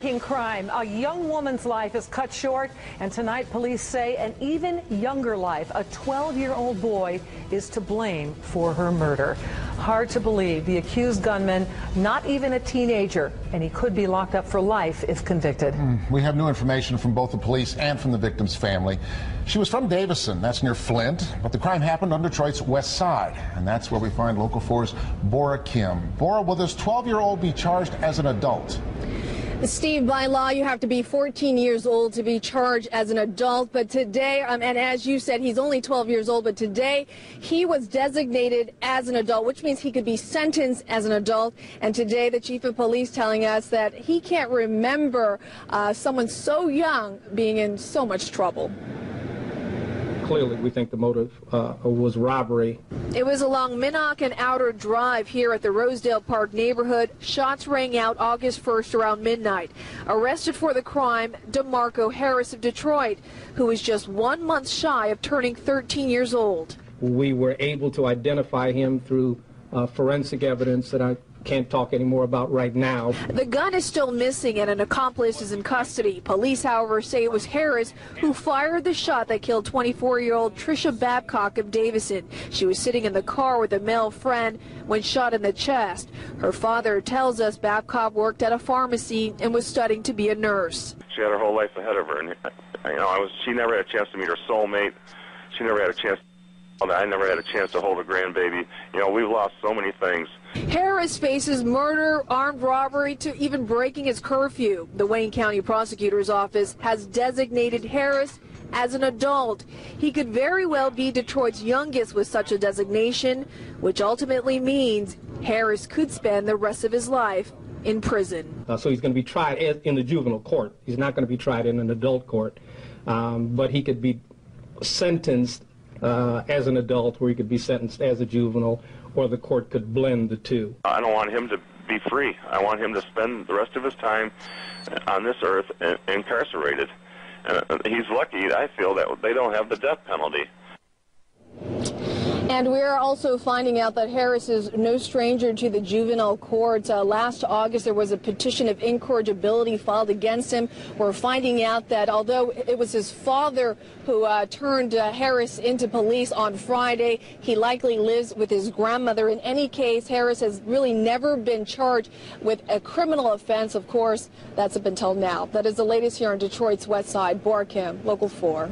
Crime. A young woman's life is cut short, and tonight police say an even younger life, a 12-year-old boy, is to blame for her murder. Hard to believe. The accused gunman, not even a teenager, and he could be locked up for life if convicted. We have new information from both the police and from the victim's family. She was from Davison, that's near Flint, but the crime happened on Detroit's west side, and that's where we find Local 4's Bora Kim. Bora, will this 12-year-old be charged as an adult? Steve, by law, you have to be 14 years old to be charged as an adult. But today, and as you said, he's only 12 years old, but today he was designated as an adult, which means he could be sentenced as an adult. And today, the chief of police telling us that he can't remember someone so young being in so much trouble. Clearly, we think the motive was robbery. It was along Minnock and Outer Drive here at the Rosedale Park neighborhood. Shots rang out August 1st around midnight. Arrested for the crime, DeMarco Harris of Detroit, who is just 1 month shy of turning 13 years old. We were able to identify him through forensic evidence that I can't talk anymore about right now. The gun is still missing and an accomplice is in custody. Police, however, say it was Harris who fired the shot that killed 24-year-old Trisha Babcock of Davison. She was sitting in the car with a male friend when shot in the chest. Her father tells us Babcock worked at a pharmacy and was studying to be a nurse. She had her whole life ahead of her, and she never had a chance to meet her soulmate. She never had a chance. I never had a chance to hold a grandbaby. We've lost so many things. Harris faces murder, armed robbery, to even breaking his curfew. The Wayne County Prosecutor's Office has designated Harris as an adult. He could very well be Detroit's youngest with such a designation, which ultimately means Harris could spend the rest of his life in prison. So he's going to be tried in the juvenile court. He's not going to be tried in an adult court, but he could be sentenced as an adult, where he could be sentenced as a juvenile, or the court could blend the two. I don't want him to be free. I want him to spend the rest of his time on this earth incarcerated. And he's lucky, I feel, that they don't have the death penalty. And we're also finding out that Harris is no stranger to the juvenile courts. Last August, there was a petition of incorrigibility filed against him. We're finding out that although it was his father who turned Harris into police on Friday, he likely lives with his grandmother. In any case, Harris has really never been charged with a criminal offense. Of course, that's up until now. That is the latest here on Detroit's West Side. Bora Kim, Local 4.